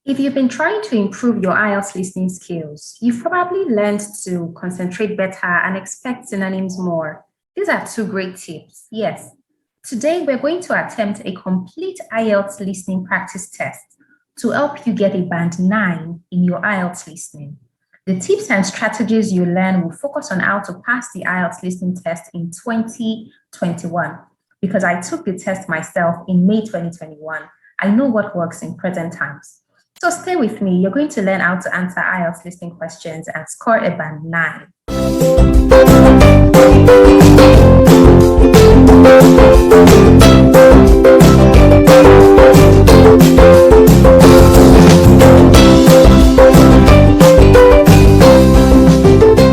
If you've been trying to improve your IELTS listening skills, you've probably learned to concentrate better and expect synonyms more. These are two great tips. Yes. Today, we're going to attempt a complete IELTS listening practice test to help you get a band 9 in your IELTS listening. The tips and strategies you learn will focus on how to pass the IELTS listening test in 2021. Because I took the test myself in May 2021, I know what works in present times. So stay with me. You're going to learn how to answer IELTS listening questions and score a band 9.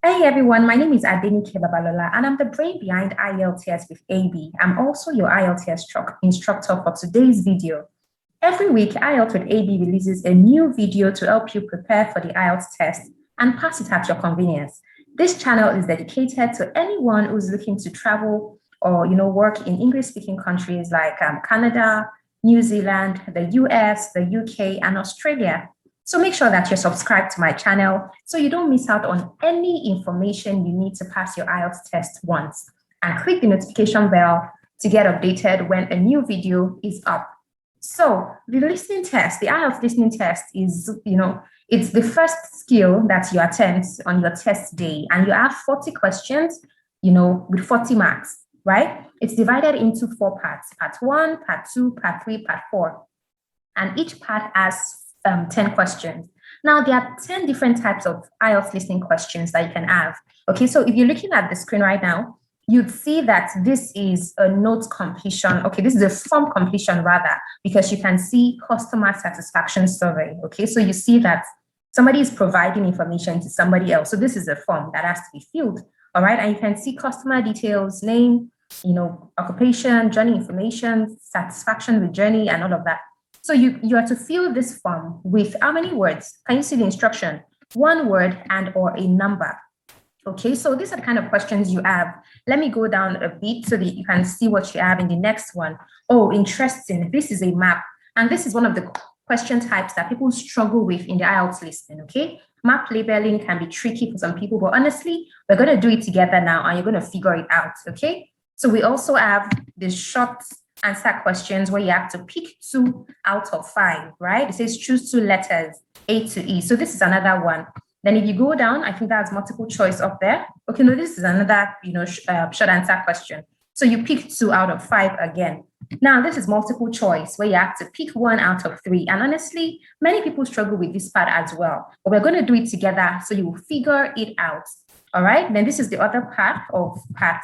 Hey everyone, my name is Adenike Babalola and I'm the brain behind IELTS with AB. I'm also your IELTS instructor for today's video. Every week, IELTS with AB releases a new video to help you prepare for the IELTS test and pass it at your convenience. This channel is dedicated to anyone who's looking to travel or work in English-speaking countries like Canada, New Zealand, the US, the UK, and Australia. So make sure that you're subscribed to my channel so you don't miss out on any information you need to pass your IELTS test once. And click the notification bell to get updated when a new video is up. So the listening test, the IELTS listening test is, it's the first skill that you attempt on your test day. And you have 40 questions, with 40 marks, right? It's divided into 4 parts, part 1, part 2, part 3, part 4. And each part has 10 questions. Now, there are 10 different types of IELTS listening questions that you can have. Okay, so if you're looking at the screen right now, you'd see that this is a note completion. Okay, this is a form completion rather, because you can see customer satisfaction survey. Okay, so you see that somebody is providing information to somebody else. So this is a form that has to be filled. All right, and you can see customer details, name, occupation, journey information, satisfaction with journey, and all of that. So you are to fill this form with how many words? Can you see the instruction? 1 word and or a number. Okay, so these are the kind of questions you have. Let me go down a bit so that you can see what you have in the next one. Oh, interesting. This is a map. And this is one of the question types that people struggle with in the IELTS listening, okay? Map labeling can be tricky for some people, but honestly, we're going to do it together now and you're going to figure it out, okay? So we also have the short answer questions where you have to pick 2 out of 5, right? It says choose 2 letters, A to E. So this is another one. Then if you go down, I think that's multiple choice up there. Okay, no, this is another, short answer question. So you pick 2 out of 5 again. Now, this is multiple choice where you have to pick 1 out of 3. And honestly, many people struggle with this part as well. But we're going to do it together so you will figure it out. All right, then this is the other part of part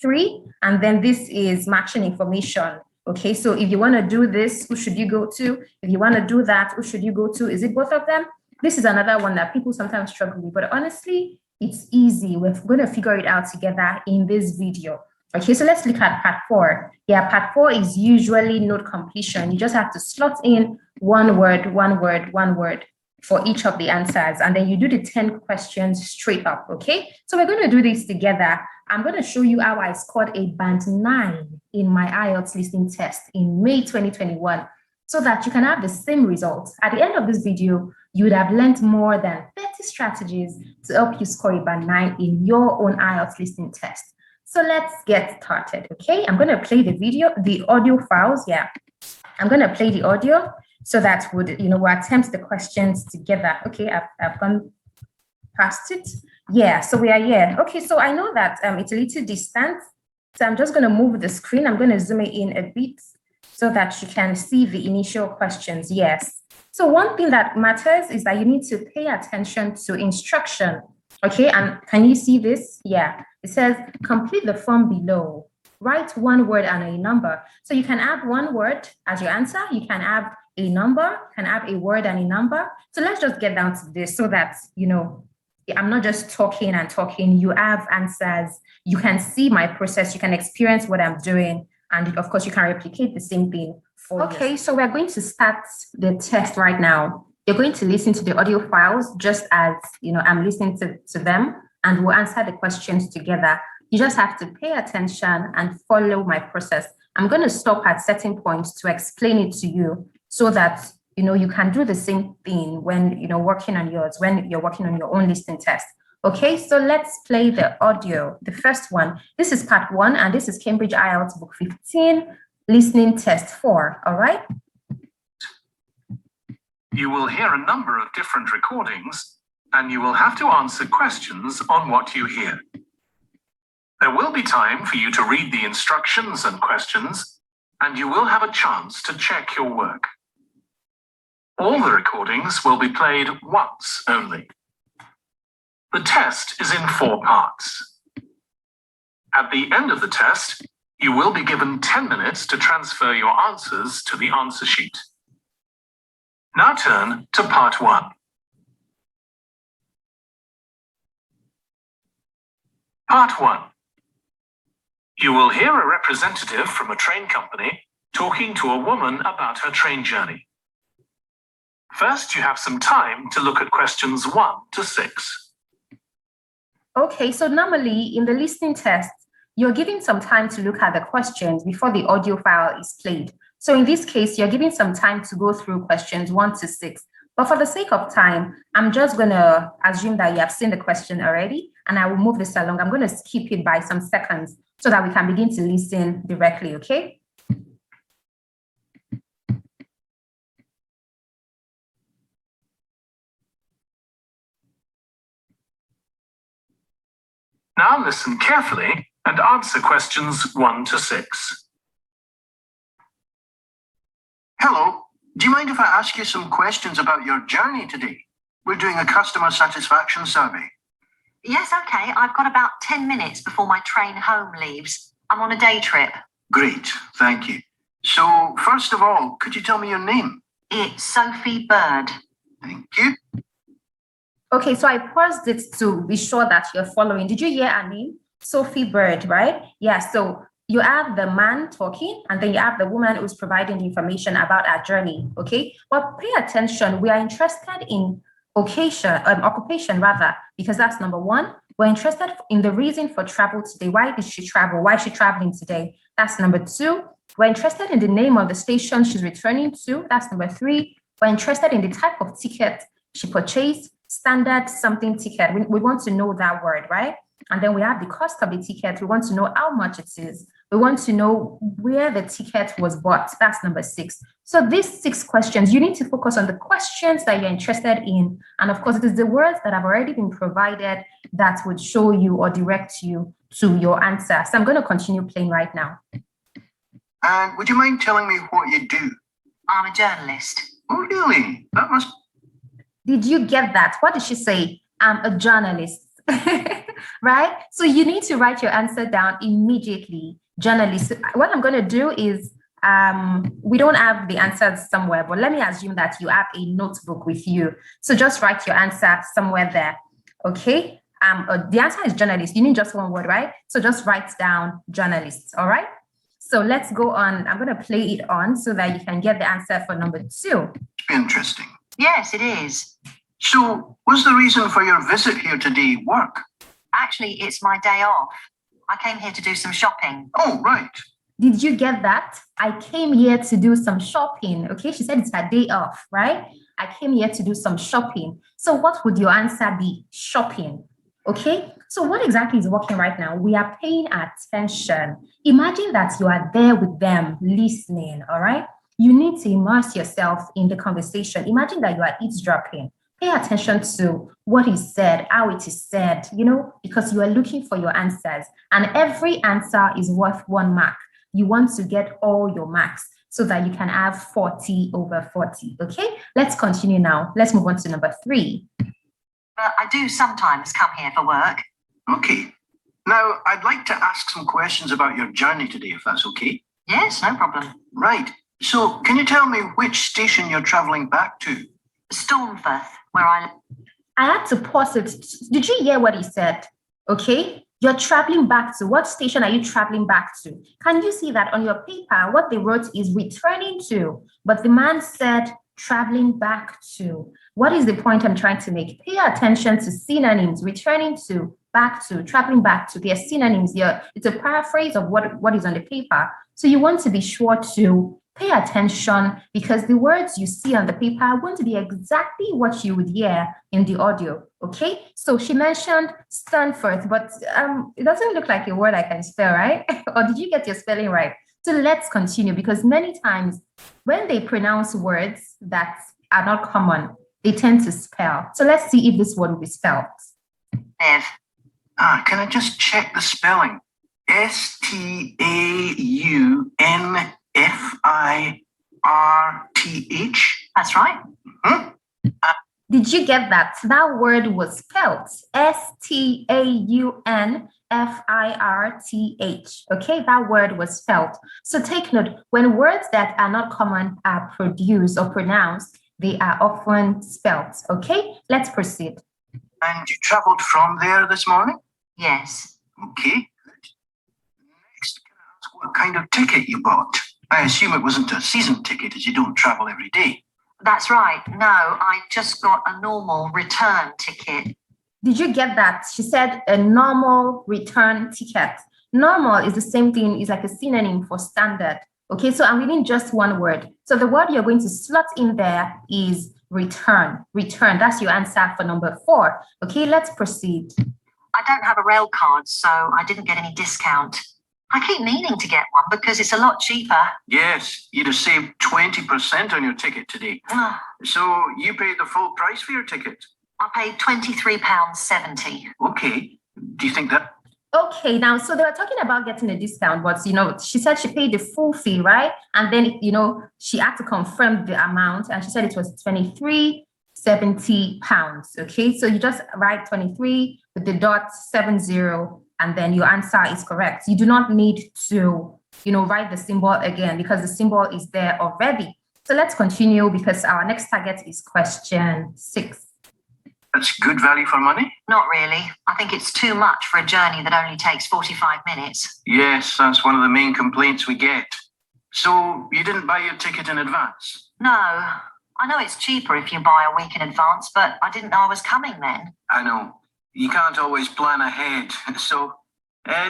3. And then this is matching information. Okay, so if you want to do this, who should you go to? If you want to do that, who should you go to? Is it both of them? This is another one that people sometimes struggle with, but honestly, it's easy. We're going to figure it out together in this video. Okay, so let's look at part 4. Yeah, part 4 is usually note completion. You just have to slot in 1 word, 1 word, 1 word for each of the answers, and then you do the 10 questions straight up, okay? So we're going to do this together. I'm going to show you how I scored a band 9 in my IELTS listening test in May 2021 so that you can have the same results. At the end of this video, you would have learned more than 30 strategies to help you score a band 9 in your own IELTS listening test. So let's get started, okay? I'm going to play the audio files. Yeah, I'm going to play the audio so that we'll attempt the questions together. Okay, I've gone past it. Yeah, so we are here. Okay, so I know that it's a little distant. So I'm just going to move the screen. I'm going to zoom it in a bit so that you can see the initial questions. Yes. So one thing that matters is that you need to pay attention to instruction. Okay, and can you see this? Yeah, it says complete the form below. Write 1 word and a number. So you can have 1 word as your answer. You can have a number, can have a word and a number. So let's just get down to this so that, I'm not just talking and talking. You have answers. You can see my process. You can experience what I'm doing. And of course, you can replicate the same thing for you. Okay, so we're going to start the test right now. You're going to listen to the audio files just as, I'm listening to them, and we'll answer the questions together. You just have to pay attention and follow my process. I'm going to stop at certain points to explain it to you so that you can do the same thing when, working on yours, when you're working on your own listening test. Okay, so let's play the audio. The first one, this is part 1, and this is Cambridge IELTS Book 15, Listening Test 4, all right? You will hear a number of different recordings, and you will have to answer questions on what you hear. There will be time for you to read the instructions and questions, and you will have a chance to check your work. All the recordings will be played once only. The test is in 4 parts. At the end of the test, you will be given 10 minutes to transfer your answers to the answer sheet. Now turn to part 1. Part 1. You will hear a representative from a train company talking to a woman about her train journey. First, you have some time to look at questions 1 to 6. Okay, so normally in the listening test, you're giving some time to look at the questions before the audio file is played. So in this case, you're giving some time to go through questions 1 to 6. But for the sake of time, I'm just going to assume that you have seen the question already, and I will move this along. I'm going to skip it by some seconds so that we can begin to listen directly, okay? Now listen carefully and answer questions 1 to 6. Hello, do you mind if I ask you some questions about your journey today? We're doing a customer satisfaction survey. Yes, okay. I've got about 10 minutes before my train home leaves. I'm on a day trip. Great, thank you. So, first of all, could you tell me your name? It's Sophie Bird. Thank you. Okay, so I paused it to be sure that you're following. Did you hear her name? Sophie Bird, right? Yeah, so you have the man talking, and then you have the woman who's providing the information about our journey, okay? But pay attention, we are interested in occupation rather, because that's number 1. We're interested in the reason for travel today. Why did she travel? Why is she traveling today? That's number 2. We're interested in the name of the station she's returning to. That's number 3. We're interested in the type of ticket she purchased, standard something ticket. We want to know that word, right? And then we have the cost of the ticket. We want to know how much it is. We want to know where the ticket was bought. That's number 6. So these 6 questions, you need to focus on the questions that you're interested in. And of course, it is the words that have already been provided that would show you or direct you to your answer. So I'm going to continue playing right now. And would you mind telling me what you do? I'm a journalist. Oh, really? That must... Did you get that? What did she say? I'm a journalist, right? So you need to write your answer down immediately. Journalist. What I'm going to do is, we don't have the answers somewhere, but let me assume that you have a notebook with you. So just write your answer somewhere there, okay? The answer is journalist. You need just one word, right? So just write down journalists, all right? So let's go on. I'm going to play it on so that you can get the answer for number 2. Interesting. Yes, it is. So, was the reason for your visit here today work? Actually, it's my day off. I came here to do some shopping. Oh, right. Did you get that? I came here to do some shopping. Okay, she said it's her day off, right? I came here to do some shopping. So what would your answer be? Shopping. Okay, so what exactly is working right now? We are paying attention. Imagine that you are there with them listening, all right? You need to immerse yourself in the conversation. Imagine that you are eavesdropping. Pay attention to what is said, how it is said, because you are looking for your answers. And every answer is worth 1 mark. You want to get all your marks so that you can have 40 over 40. Okay, let's continue now. Let's move on to number 3. I do sometimes come here for work. Okay. Now, I'd like to ask some questions about your journey today, if that's okay. Yes, no problem. Right. So, can you tell me which station you're travelling back to? Stormforth, where I had to pause it. Did you hear what he said? Okay. You're traveling back to. What station are you traveling back to? Can you see that on your paper? What they wrote is returning to, but the man said traveling back to. What is the point I'm trying to make? Pay attention to synonyms. Returning to, back to, traveling back to. They're synonyms here. It's a paraphrase of what is on the paper. So you want to be sure to Pay attention because the words you see on the paper are going to be exactly what you would hear in the audio, okay? So she mentioned Stanford, but it doesn't look like a word I can spell, right? Or did you get your spelling right? So let's continue because many times when they pronounce words that are not common, they tend to spell. So let's see if this word will be spelled. Bev. Can I just check the spelling? Staunfirth? That's right. Did you get that? That word was spelled Staunfirth. Okay, that word was spelled. So take note, when words that are not common are produced or pronounced, they are often spelled. Okay, let's proceed. And you traveled from there this morning? Yes. Okay. Next, can I ask what kind of ticket you bought? I assume it wasn't a season ticket as you don't travel every day. That's right. No, I just got a normal return ticket. Did you get that? She said a normal return ticket. Normal is the same thing, is like a synonym for standard. Okay, so I'm reading just one word. So the word you're going to slot in there is return. Return, that's your answer for number 4. Okay, let's proceed. I don't have a rail card, so I didn't get any discount. I keep meaning to get one because it's a lot cheaper. Yes, you'd have saved 20% on your ticket today. So you paid the full price for your ticket? I paid £23.70. Okay. Do you think that? Okay, now, so they were talking about getting a discount, but, she said she paid the full fee, right? And then, she had to confirm the amount, and she said it was £23.70. Okay, so you just write 23 with the dot 70, and then your answer is correct. You do not need to, write the symbol again because the symbol is there already. So let's continue because our next target is question 6. That's good value for money? Not really. I think it's too much for a journey that only takes 45 minutes. Yes, that's one of the main complaints we get. So you didn't buy your ticket in advance? No. I know it's cheaper if you buy a week in advance, but I didn't know I was coming then. I know. You can't always plan ahead. So,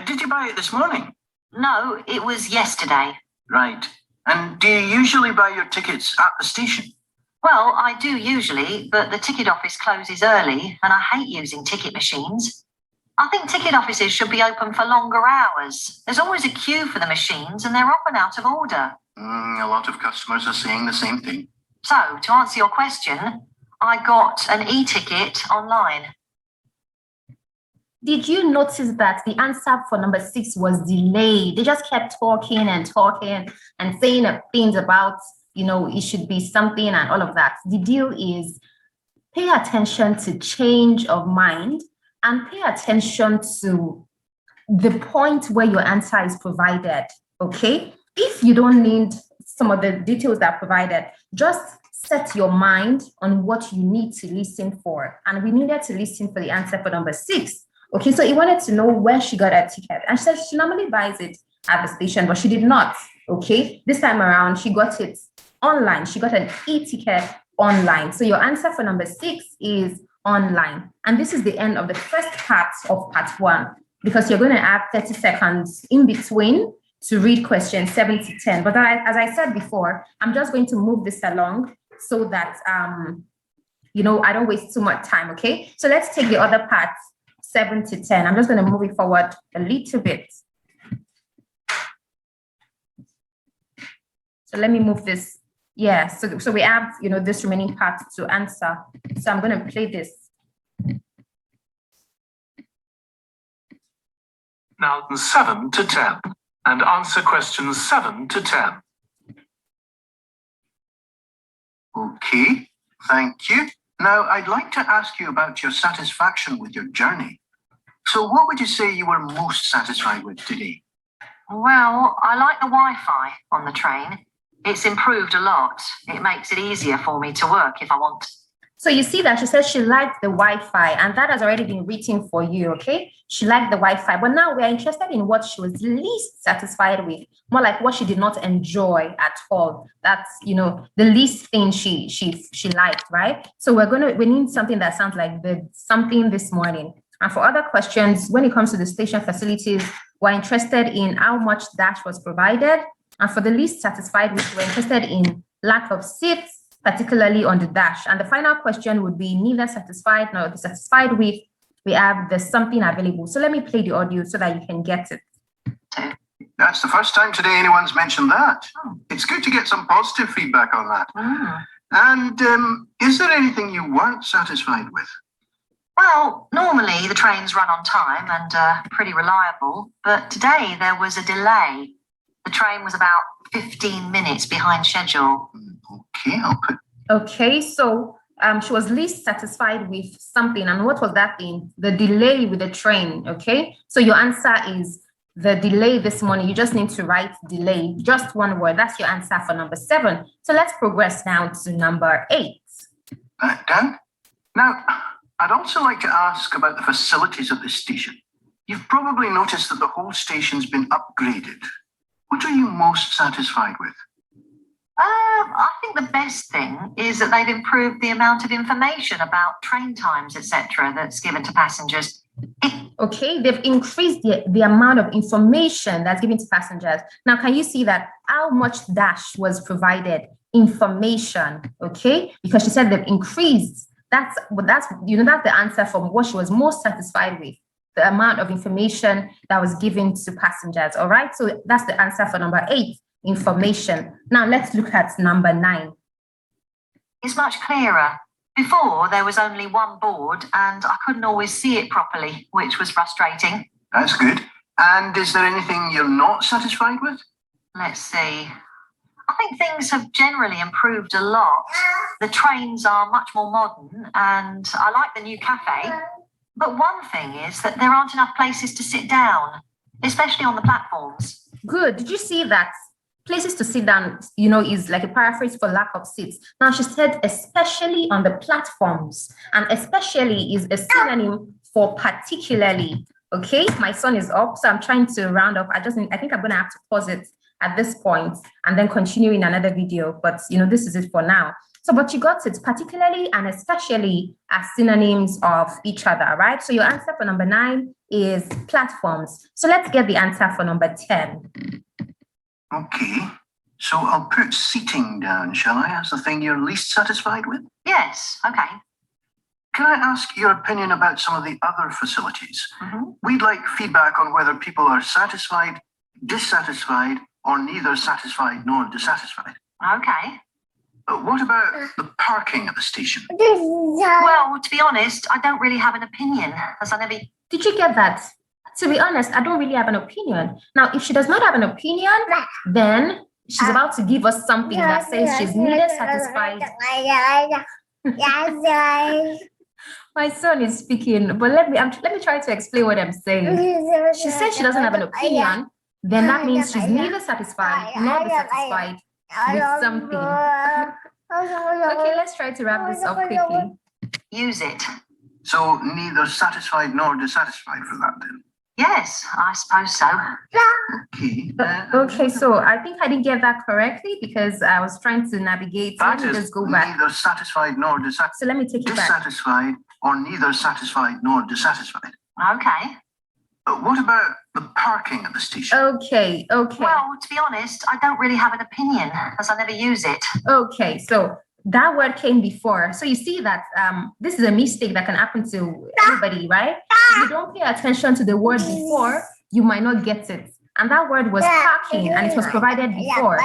did you buy it this morning? No, it was yesterday. Right. And do you usually buy your tickets at the station? Well, I do usually, but the ticket office closes early, and I hate using ticket machines. I think ticket offices should be open for longer hours. There's always a queue for the machines, and they're often out of order. A lot of customers are saying the same thing. So, to answer your question, I got an e-ticket online. Did you notice that the answer for number 6 was delayed? They just kept talking and saying things about, it should be something and all of that. The deal is pay attention to change of mind and pay attention to the point where your answer is provided, okay? If you don't need some of the details that are provided, just set your mind on what you need to listen for. And we needed to listen for the answer for number 6. Okay, so he wanted to know where she got her ticket. And she said she normally buys it at the station, but she did not. Okay, this time around, she got it online. She got an e-ticket online. So your answer for number 6 is online. And this is the end of the first part of part 1, because you're going to have 30 seconds in between to read questions 7 to 10. But as I said before, I'm just going to move this along so that, I don't waste too much time, okay? So let's take the other parts, 7 to 10. I'm just going to move it forward a little bit. So let me move this. Yeah, so we have, this remaining part to answer. So I'm going to play this. Now 7 to 10, and answer questions 7 to 10. Okay, thank you. Now, I'd like to ask you about your satisfaction with your journey. So what would you say you were most satisfied with today? Well, I like the Wi-Fi on the train. It's improved a lot. It makes it easier for me to work if I want. So you see that she says she liked the Wi-Fi, and that has already been written for you, okay? She liked the Wi-Fi, but now we are interested in what she was least satisfied with, more like what she did not enjoy at all. That's, the least thing she liked, right? So we need something that sounds like something this morning. And for other questions, when it comes to the station facilities, we're interested in how much dash was provided, And for the least satisfied week, we're interested in lack of seats, particularly on the dash. And the final question would be neither satisfied nor dissatisfied with. We have the something available. So let me play the audio so that you can get it. That's the first time today anyone's mentioned that. It's good to get some positive feedback on that. And is there anything you weren't satisfied with? Well, normally the trains run on time and are pretty reliable, but today there was a delay. The train was about 15 minutes behind schedule. Okay, I'll put... Okay, so she was least satisfied with something. And what was that thing? The delay with the train, okay? So your answer is the delay this morning. You just need to write delay, just one word. That's your answer for number 7. So let's progress now to number 8. Dan? Now, I'd also like to ask about the facilities of this station. You've probably noticed that the whole station's been upgraded. What are you most satisfied with? I think the best thing is that they've improved the amount of information about train times, etc., that's given to passengers. Okay, they've increased the amount of information that's given to passengers. Now, can you see that how much dash was provided? Information, okay? Because she said they've increased. That's the answer from what she was most satisfied with, the amount of information that was given to passengers. All right, so that's the answer for number 8, information. Now let's look at number 9. It's much clearer. Before, there was only one board and I couldn't always see it properly, which was frustrating. That's good. And is there anything you're not satisfied with? Let's see. I think things have generally improved a lot. The trains are much more modern and I like the new cafe. But one thing is that there aren't enough places to sit down, especially on the platforms. Good. Did you see that? Places to sit down, is like a paraphrase for lack of seats. Now, she said especially on the platforms, and especially is a synonym for particularly. Okay, my son is up, so I'm trying to round up. I think I'm going to have to pause it at this point and then continue in another video. But, this is it for now. So, but you got it, particularly and especially as synonyms of each other, right? So your answer for number 9 is platforms. So let's get the answer for number 10. Okay, so I'll put seating down, shall I, as the thing you're least satisfied with? Yes, okay. Can I ask your opinion about some of the other facilities? We'd like feedback on whether people are satisfied, dissatisfied, or neither satisfied nor dissatisfied. Okay. What about the parking at the station? Well, to be honest, I don't really have an opinion, as I never... Did you get that? To be honest, I don't really have an opinion. Now, if she does not have an opinion, then she's about to give us something that says she's neither satisfied. My son is speaking, but let me try to explain what I'm saying. She says she doesn't have an opinion, then that means she's neither satisfied nor dissatisfied with something. Okay, let's try to wrap this up quickly. Use it. So neither satisfied nor dissatisfied for that then? Yes, I suppose so. Okay. Okay, so I think I didn't get that correctly because I was trying to navigate. So let me just go back. Neither satisfied nor dissatisfied. So let me take it back. Dissatisfied or neither satisfied nor dissatisfied. Okay. What about the parking at the station? Okay. Well, to be honest, I don't really have an opinion as I never use it. Okay, so that word came before. So you see that this is a mistake that can happen to everybody, right? If you don't pay attention to the word before, you might not get it. And that word was parking, and it was provided before.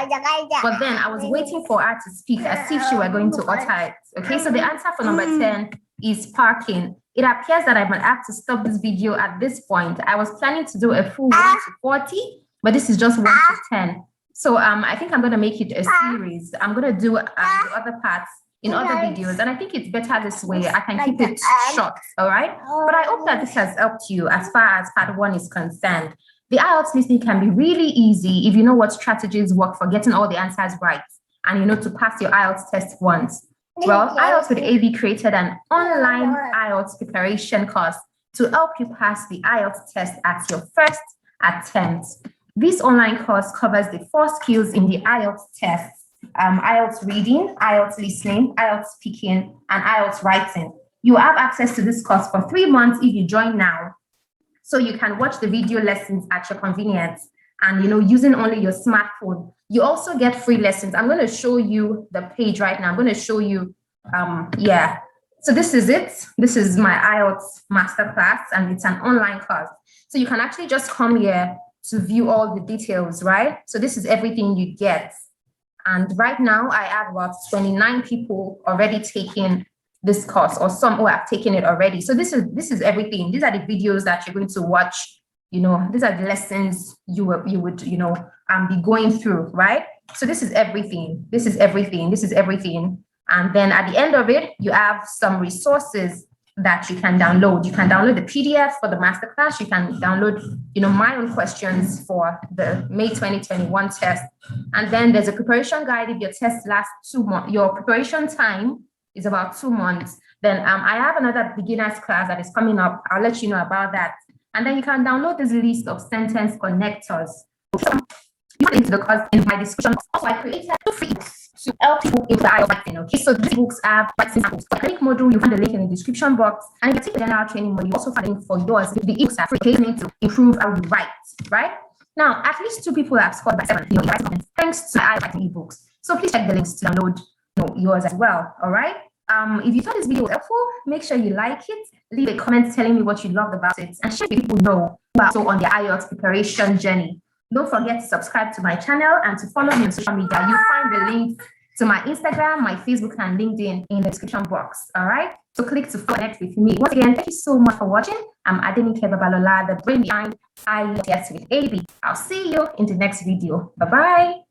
But then I was waiting for her to speak as if she were going to utter it. Okay, so the answer for number 10 is parking. It appears that I might have to stop this video at this point. I was planning to do a full 1 to 40, but this is just 1 to 10. So I think I'm going to make it a series. I'm going to do the other parts in other videos. And I think it's better this way. I can keep it short, all right? But I hope that this has helped you as far as part 1 is concerned. The IELTS listening can be really easy if you know what strategies work for getting all the answers right and you know to pass your IELTS test once. Well, IELTS with AB created an online IELTS preparation course to help you pass the IELTS test at your first attempt. This online course covers the 4 skills in the IELTS test: IELTS reading, IELTS listening, IELTS speaking, and IELTS writing. You have access to this course for 3 months if you join now. So you can watch the video lessons at your convenience and, using only your smartphone. You also get free lessons. I'm going to show you the page right now. I'm going to show you, yeah. So this is it. This is my IELTS masterclass, and it's an online class. So you can actually just come here to view all the details, right? So this is everything you get. And right now I have about 29 people already taking this course, or some who have taken it already. So this is everything. These are the videos that you're going to watch. You know, these are the lessons you would be going through, right? So this is everything. This is everything. This is everything. And then at the end of it, you have some resources that you can download. You can download the PDF for the masterclass. You can download, my own questions for the May 2021 test. And then there's a preparation guide if your test lasts 2 months. Your preparation time is about 2 months. Then I have another beginner's class that is coming up. I'll let you know about that. And then you can download this list of sentence connectors. You can into the course in my description. Also, I created 2 free books to help people in the IELTS writing. Okay, so these books are writing samples. For the academic module, you find the link in the description box. And if you take the general training module, you also find the link for yours. The ebooks are free to improve how you write, right? Now, at least 2 people have scored by 7. Thanks to the IELTS writing ebooks. So please check the links to download yours as well. All right. If you thought this video was helpful, make sure you like it, leave a comment telling me what you loved about it, and share with people you know who are also on the IELTS preparation journey. Don't forget to subscribe to my channel and to follow me on social media. You'll find the links to my Instagram, my Facebook, and LinkedIn in the description box. All right. So click to connect with me. Once again, thank you so much for watching. I'm Adenike Babalola, the brain behind IELTS with AB. I'll see you in the next video. Bye-bye.